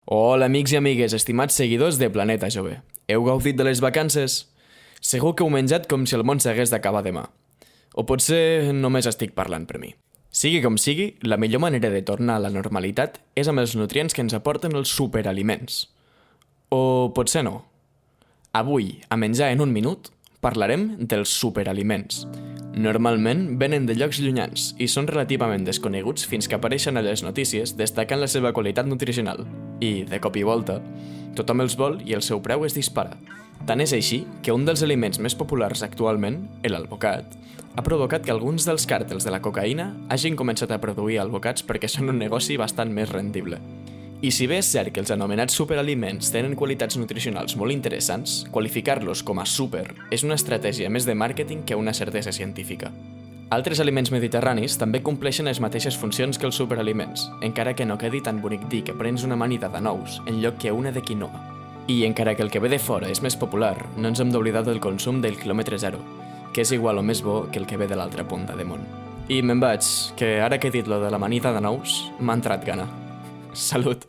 Hola, amics i amigues, estimats seguidors de Planeta Jove. Heu gaudit de les vacances? Segur que heu menjat com si el món s'hagués d'acabar demà. O potser només estic parlant per mi. Sigui com sigui, la millor manera de tornar a la normalitat és amb els nutrients que ens aporten els superaliments. O potser no. Avui, a Menjar en un minut, parlarem dels superaliments. Normalment venen de llocs llunyans i són relativament desconeguts fins que apareixen a les notícies destacant la seva qualitat nutricional. I, de cop i volta, tothom els vol i el seu preu es dispara. Tant és així que un dels aliments més populars actualment, l'alvocat, ha provocat que alguns dels càrtels de la cocaïna hagin començat a produir alvocats perquè són un negoci bastant més rendible. I si bé és cert que els anomenats superaliments tenen qualitats nutricionals molt interessants, qualificar-los com a super és una estratègia més de màrqueting que una certesa científica. Altres aliments mediterranis també compleixen les mateixes funcions que els superaliments, encara que no quedi tan bonic dir que prens una amanida de nous en lloc que una de quinoa. I encara que el que ve de fora és més popular, no ens hem d'oblidar del consum del quilòmetre zero, que és igual o més bo que el que ve de l'altra punta de món. I me'n vaig, que ara que he dit lo de l'amanida de nous, m'ha entrat gana. Salut!